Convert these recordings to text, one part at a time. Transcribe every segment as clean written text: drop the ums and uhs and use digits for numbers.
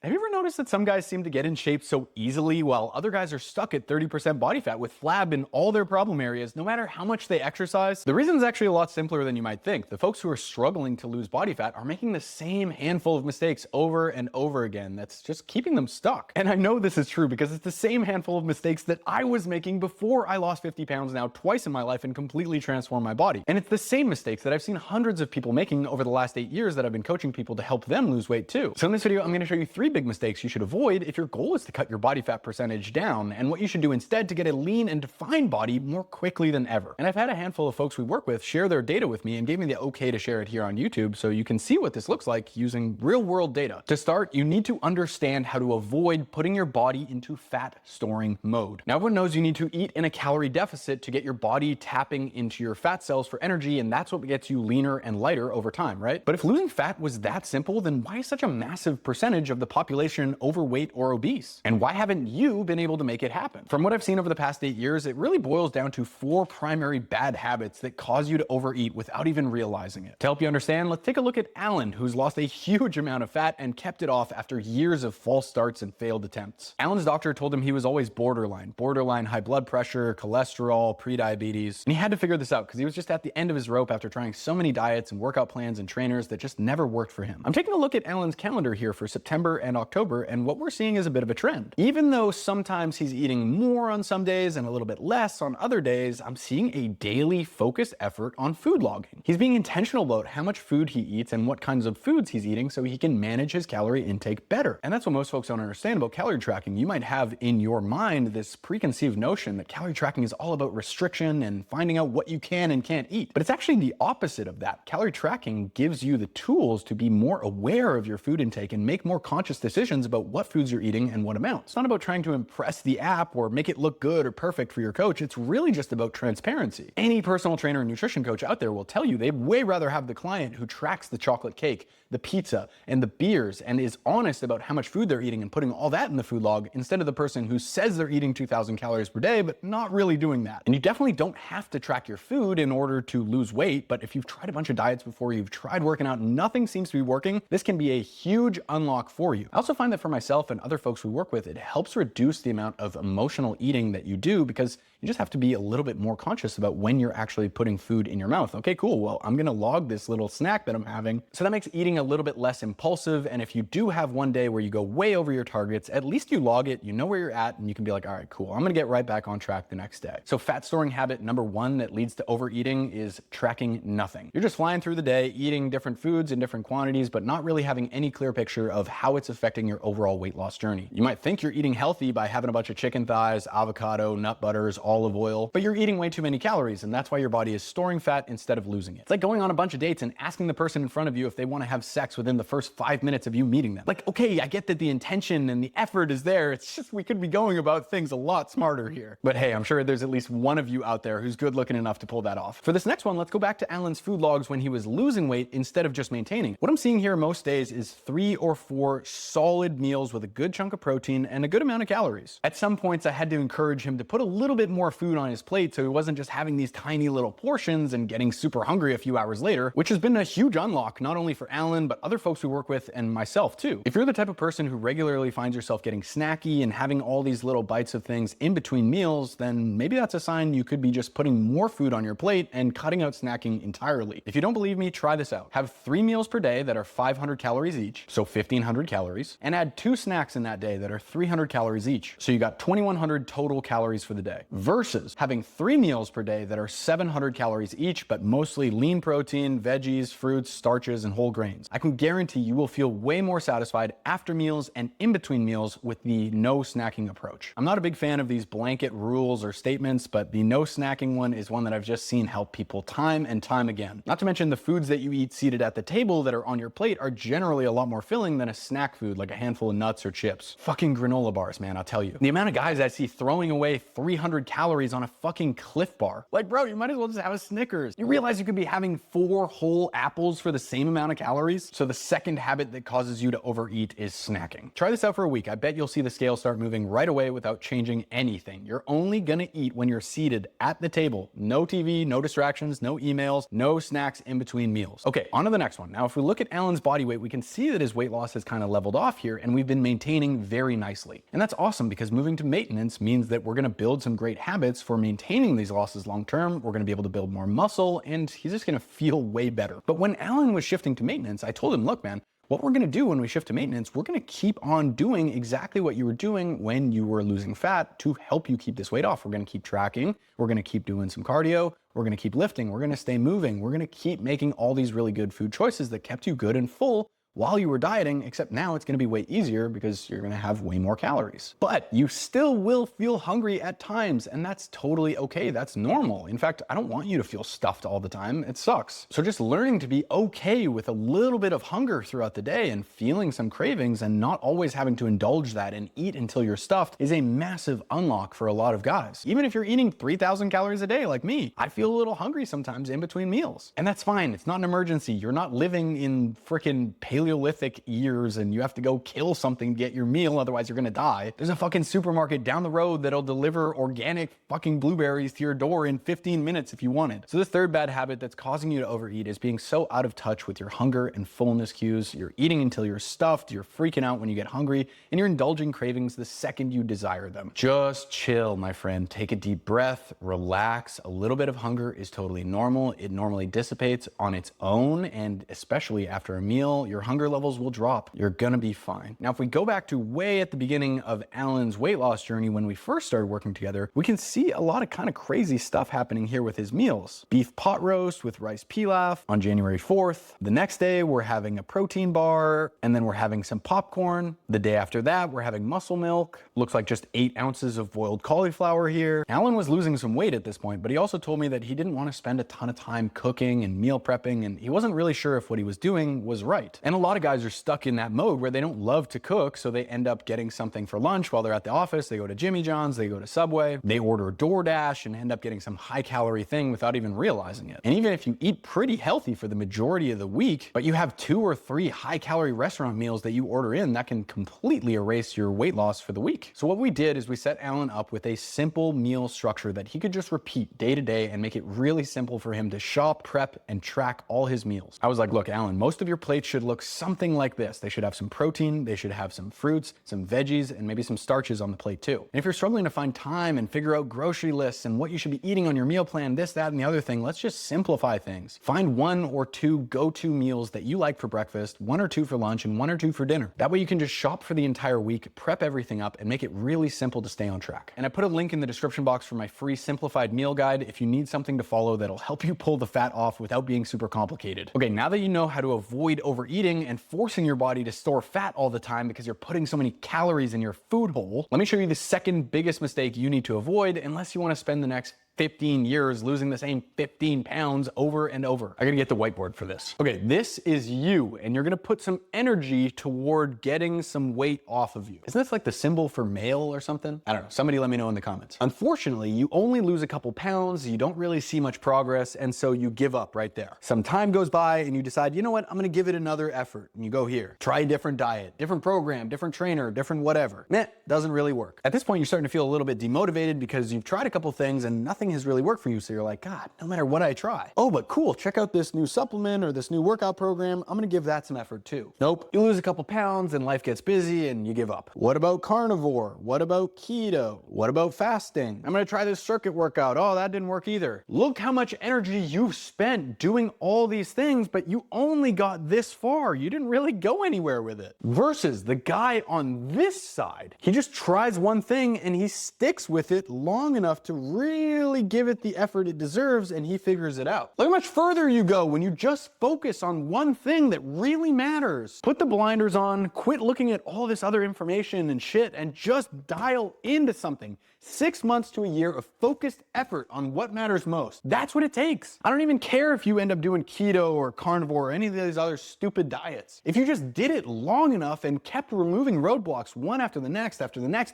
Have you ever noticed that some guys seem to get in shape so easily while other guys are stuck at 30% body fat with flab in all their problem areas no matter how much they exercise? The reason is actually a lot simpler than you might think. The folks who are struggling to lose body fat are making the same handful of mistakes over and over again that's just keeping them stuck. And I know this is true because it's the same handful of mistakes that I was making before I lost 50 pounds now twice in my life and completely transformed my body. And it's the same mistakes that I've seen hundreds of people making over the last 8 years that I've been coaching people to help them lose weight too. So in this video, I'm going to show you 3 big mistakes you should avoid if your goal is to cut your body fat percentage down, and what you should do instead to get a lean and defined body more quickly than ever. And I've had a handful of folks we work with share their data with me and gave me the okay to share it here on YouTube so you can see what this looks like using real world data. To start, you need to understand how to avoid putting your body into fat storing mode. Now everyone knows you need to eat in a calorie deficit to get your body tapping into your fat cells for energy, and that's what gets you leaner and lighter over time, right? But if losing fat was that simple, then why is such a massive percentage of the population overweight or obese? And why haven't you been able to make it happen? From what I've seen over the past 8 years, it really boils down to 4 primary bad habits that cause you to overeat without even realizing it. To help you understand, let's take a look at Alan, who's lost a huge amount of fat and kept it off after years of false starts and failed attempts. Alan's doctor told him he was always borderline high blood pressure, cholesterol, prediabetes, and he had to figure this out because he was just at the end of his rope after trying so many diets and workout plans and trainers that just never worked for him. I'm taking a look at Alan's calendar here for September and October, and what we're seeing is a bit of a trend. Even though sometimes he's eating more on some days and a little bit less on other days, I'm seeing a daily focused effort on food logging. He's being intentional about how much food he eats and what kinds of foods he's eating so he can manage his calorie intake better. And that's what most folks don't understand about calorie tracking. You might have in your mind this preconceived notion that calorie tracking is all about restriction and finding out what you can and can't eat. But it's actually the opposite of that. Calorie tracking gives you the tools to be more aware of your food intake and make more conscious decisions about what foods you're eating and what amount. It's not about trying to impress the app or make it look good or perfect for your coach. It's really just about transparency. Any personal trainer and nutrition coach out there will tell you they'd way rather have the client who tracks the chocolate cake, the pizza, and the beers and is honest about how much food they're eating and putting all that in the food log instead of the person who says they're eating 2,000 calories per day but not really doing that. And you definitely don't have to track your food in order to lose weight, but if you've tried a bunch of diets before, you've tried working out, nothing seems to be working, this can be a huge unlock for you. I also find that for myself and other folks we work with, it helps reduce the amount of emotional eating that you do because you just have to be a little bit more conscious about when you're actually putting food in your mouth. Okay, cool. Well, I'm gonna log this little snack that I'm having. So that makes eating a little bit less impulsive. And if you do have one day where you go way over your targets, at least you log it, you know where you're at, and you can be like, all right, cool, I'm gonna get right back on track the next day. So fat storing habit number 1 that leads to overeating is tracking nothing. You're just flying through the day, eating different foods in different quantities, but not really having any clear picture of how it's affecting your overall weight loss journey. You might think you're eating healthy by having a bunch of chicken thighs, avocado, nut butters, olive oil, but you're eating way too many calories, and that's why your body is storing fat instead of losing it. It's like going on a bunch of dates and asking the person in front of you if they want to have sex within the first 5 minutes of you meeting them. Like, okay, I get that the intention and the effort is there, it's just we could be going about things a lot smarter here. But hey, I'm sure there's at least one of you out there who's good looking enough to pull that off. For this next one, let's go back to Alan's food logs when he was losing weight instead of just maintaining. What I'm seeing here most days is 3 or 4 solid meals with a good chunk of protein and a good amount of calories. At some points, I had to encourage him to put a little bit more food on his plate so he wasn't just having these tiny little portions and getting super hungry a few hours later, which has been a huge unlock not only for Alan, but other folks we work with and myself too. If you're the type of person who regularly finds yourself getting snacky and having all these little bites of things in between meals, then maybe that's a sign you could be just putting more food on your plate and cutting out snacking entirely. If you don't believe me, try this out. Have 3 meals per day that are 500 calories each, so 1,500 calories, and add 2 snacks in that day that are 300 calories each, so you got 2,100 total calories for the day, versus having 3 meals per day that are 700 calories each, but mostly lean protein, veggies, fruits, starches, and whole grains. I can guarantee you will feel way more satisfied after meals and in between meals with the no snacking approach. I'm not a big fan of these blanket rules or statements, but the no snacking one is one that I've just seen help people time and time again. Not to mention the foods that you eat seated at the table that are on your plate are generally a lot more filling than a snack food like a handful of nuts or chips. Fucking granola bars, man, I'll tell you. The amount of guys I see throwing away 300 calories on a fucking Cliff Bar. Like, bro, you might as well just have a Snickers. You realize you could be having 4 whole apples for the same amount of calories? So the second habit that causes you to overeat is snacking. Try this out for a week. I bet you'll see the scale start moving right away without changing anything. You're only gonna eat when you're seated at the table. No TV, no distractions, no emails, no snacks in between meals. Okay, on to the next one. Now, if we look at Alan's body weight, we can see that his weight loss has kind of leveled leveled off here, and we've been maintaining very nicely. And that's awesome because moving to maintenance means that we're gonna build some great habits for maintaining these losses long term. We're gonna be able to build more muscle, and he's just gonna feel way better. But when Alan was shifting to maintenance, I told him, look, man, what we're gonna do when we shift to maintenance, we're gonna keep on doing exactly what you were doing when you were losing fat to help you keep this weight off. We're gonna keep tracking, we're gonna keep doing some cardio, we're gonna keep lifting, we're gonna stay moving, we're gonna keep making all these really good food choices that kept you good and full while you were dieting, except now it's gonna be way easier because you're gonna have way more calories. But you still will feel hungry at times, and that's totally okay, that's normal. In fact, I don't want you to feel stuffed all the time, it sucks. So just learning to be okay with a little bit of hunger throughout the day and feeling some cravings and not always having to indulge that and eat until you're stuffed is a massive unlock for a lot of guys. Even if you're eating 3,000 calories a day like me, I feel a little hungry sometimes in between meals. And that's fine, it's not an emergency. You're not living in frickin' Paleolithic years and you have to go kill something to get your meal, otherwise you're gonna die. There's a fucking supermarket down the road that'll deliver organic fucking blueberries to your door in 15 minutes if you wanted. So this third bad habit that's causing you to overeat is being so out of touch with your hunger and fullness cues. You're eating until you're stuffed, you're freaking out when you get hungry, and you're indulging cravings the second you desire them. Just chill, my friend. Take a deep breath, relax. A little bit of hunger is totally normal. It normally dissipates on its own, and especially after a meal, your hunger levels will drop. You're gonna be fine. Now, if we go back to way at the beginning of Alan's weight loss journey when we first started working together, we can see a lot of kind of crazy stuff happening here with his meals. Beef pot roast with rice pilaf on January 4th. The next day, we're having a protein bar, and then we're having some popcorn. The day after that, we're having muscle milk. Looks like just 8 ounces of boiled cauliflower here. Alan was losing some weight at this point, but he also told me that he didn't want to spend a ton of time cooking and meal prepping, and he wasn't really sure if what he was doing was right. And a lot of guys are stuck in that mode where they don't love to cook, so they end up getting something for lunch while they're at the office. They go to Jimmy John's, they go to Subway, they order DoorDash and end up getting some high calorie thing without even realizing it. And even if you eat pretty healthy for the majority of the week, but you have 2 or 3 high calorie restaurant meals that you order in, that can completely erase your weight loss for the week. So what we did is we set Alan up with a simple meal structure that he could just repeat day to day and make it really simple for him to shop, prep, and track all his meals. I was like, look, Alan, most of your plates should look something like this. They should have some protein, they should have some fruits, some veggies, and maybe some starches on the plate too. And if you're struggling to find time and figure out grocery lists and what you should be eating on your meal plan, this, that, and the other thing, let's just simplify things. Find 1 or 2 go-to meals that you like for breakfast, 1 or 2 for lunch, and 1 or 2 for dinner. That way you can just shop for the entire week, prep everything up, and make it really simple to stay on track. And I put a link in the description box for my free simplified meal guide if you need something to follow that'll help you pull the fat off without being super complicated. Okay, now that you know how to avoid overeating and forcing your body to store fat all the time because you're putting so many calories in your food hole, let me show you the second biggest mistake you need to avoid unless you want to spend the next 15 years losing the same 15 pounds over and over. I gotta get the whiteboard for this. Okay, this is you, and you're gonna put some energy toward getting some weight off of you. Isn't this like the symbol for male or something? I don't know, somebody let me know in the comments. Unfortunately, you only lose a couple pounds, you don't really see much progress, and so you give up right there. Some time goes by and you decide, you know what, I'm gonna give it another effort. And you go here, try a different diet, different program, different trainer, different whatever. Meh, doesn't really work. At this point, you're starting to feel a little bit demotivated because you've tried a couple things and nothing has really worked for you, so you're like, God, no matter what I try. Oh, but cool, check out this new supplement or this new workout program. I'm gonna give that some effort too. Nope, you lose a couple pounds and life gets busy and you give up. What about carnivore? What about keto? What about fasting? I'm gonna try this circuit workout. Oh, that didn't work either. Look how much energy you've spent doing all these things, but you only got this far. You didn't really go anywhere with it. Versus the guy on this side, he just tries one thing and he sticks with it long enough to really give it the effort it deserves, and he figures it out. Look how much further you go when you just focus on one thing that really matters. Put the blinders on, quit looking at all this other information and shit, and just dial into something. 6 months to a year of focused effort on what matters most. That's what it takes. I don't even care if you end up doing keto or carnivore or any of these other stupid diets. If you just did it long enough and kept removing roadblocks one after the next,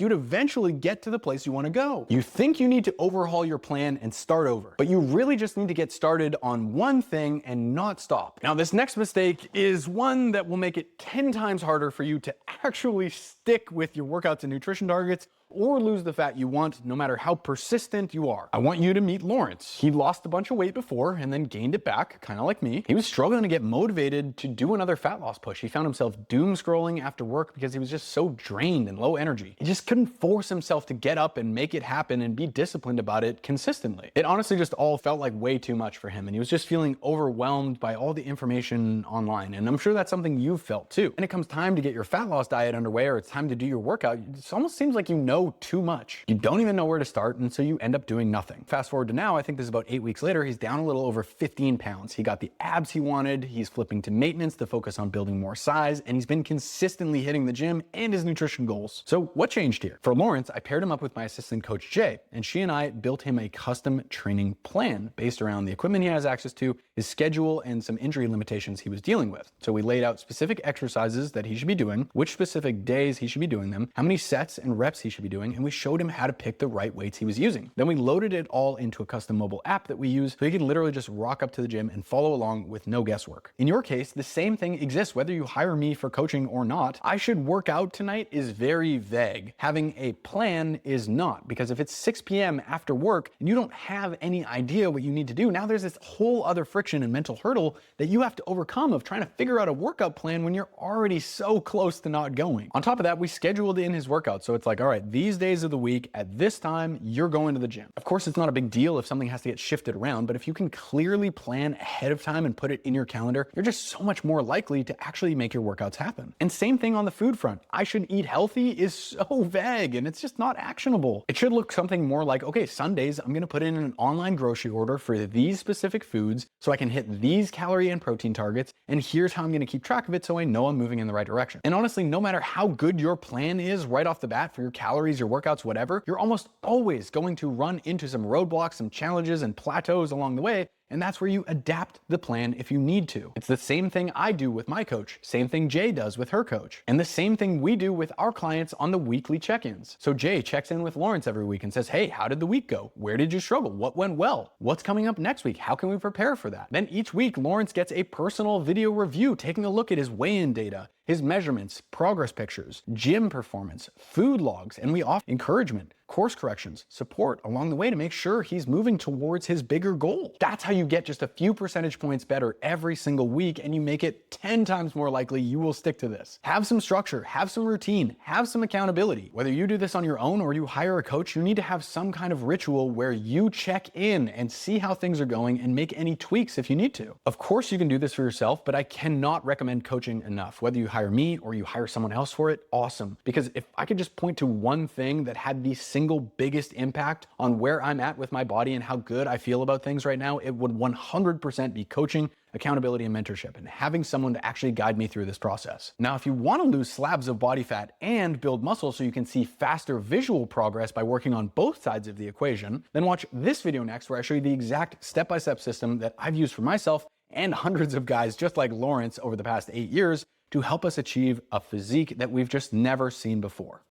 you'd eventually get to the place you want to go. You think you need to overhaul your plan and start over, but you really just need to get started on one thing and not stop. Now, this next mistake is one that will make it 10 times harder for you to actually stick with your workouts and nutrition targets, or lose the fat you want, no matter how persistent you are. I want you to meet Lawrence. He lost a bunch of weight before and then gained it back, kind of like me. He was struggling to get motivated to do another fat loss push. He found himself doom scrolling after work because he was just so drained and low energy. He just couldn't force himself to get up and make it happen and be disciplined about it consistently. It honestly just all felt like way too much for him, and he was just feeling overwhelmed by all the information online. And I'm sure that's something you've felt too. And it comes time to get your fat loss diet underway, or it's time to do your workout, it almost seems like you know too much. You don't even know where to start, and so you end up doing nothing. Fast forward to now, I think this is about 8 weeks later, he's down a little over 15 pounds. He got the abs he wanted, he's flipping to maintenance to focus on building more size, and he's been consistently hitting the gym and his nutrition goals. So what changed here? For Lawrence, I paired him up with my assistant coach Jay, and she and I built him a custom training plan based around the equipment he has access to, his schedule, and some injury limitations he was dealing with. So we laid out specific exercises that he should be doing, which specific days he should be doing them, how many sets and reps he should be doing, and we showed him how to pick the right weights he was using. Then we loaded it all into a custom mobile app that we use so he can literally just rock up to the gym and follow along with no guesswork. In your case, the same thing exists whether you hire me for coaching or not. I should work out tonight is very vague. Having a plan is not, because if it's 6 p.m. after work and you don't have any idea what you need to do, now there's this whole other friction and mental hurdle that you have to overcome of trying to figure out a workout plan when you're already so close to not going. On top of that, we scheduled in his workout, so it's like, all right, these days of the week at this time, you're going to the gym. Of course, it's not a big deal if something has to get shifted around, but if you can clearly plan ahead of time and put it in your calendar, you're just so much more likely to actually make your workouts happen. And same thing on the food front. I should eat healthy is so vague and it's just not actionable. It should look something more like, okay, Sundays, I'm gonna put in an online grocery order for these specific foods so I can hit these calorie and protein targets, and here's how I'm gonna keep track of it so I know I'm moving in the right direction. And honestly, no matter how good your plan is right off the bat for your calories, your workouts, whatever, you're almost always going to run into some roadblocks, some challenges and plateaus along the way. And that's where you adapt the plan if you need to. It's the same thing I do with my coach, same thing Jay does with her coach, and the same thing we do with our clients on the weekly check-ins. So Jay checks in with Lawrence every week and says, hey, how did the week go? Where did you struggle? What went well? What's coming up next week? How can we prepare for that? Then each week, Lawrence gets a personal video review, taking a look at his weigh-in data, his measurements, progress pictures, gym performance, food logs, and we offer encouragement, course corrections, support along the way to make sure he's moving towards his bigger goal. That's how you get just a few percentage points better every single week, and you make it 10 times more likely you will stick to this. Have some structure, have some routine, have some accountability. Whether you do this on your own or you hire a coach, you need to have some kind of ritual where you check in and see how things are going and make any tweaks if you need to. Of course, you can do this for yourself, but I cannot recommend coaching enough. Whether you hire me or you hire someone else for it, awesome. Because if I could just point to one thing that had the single biggest impact on where I'm at with my body and how good I feel about things right now, it would 100% be coaching, accountability, and mentorship, and having someone to actually guide me through this process. Now, if you want to lose slabs of body fat and build muscle so you can see faster visual progress by working on both sides of the equation, then watch this video next where I show you the exact step-by-step system that I've used for myself and hundreds of guys just like Lawrence over the past 8 years to help us achieve a physique that we've just never seen before.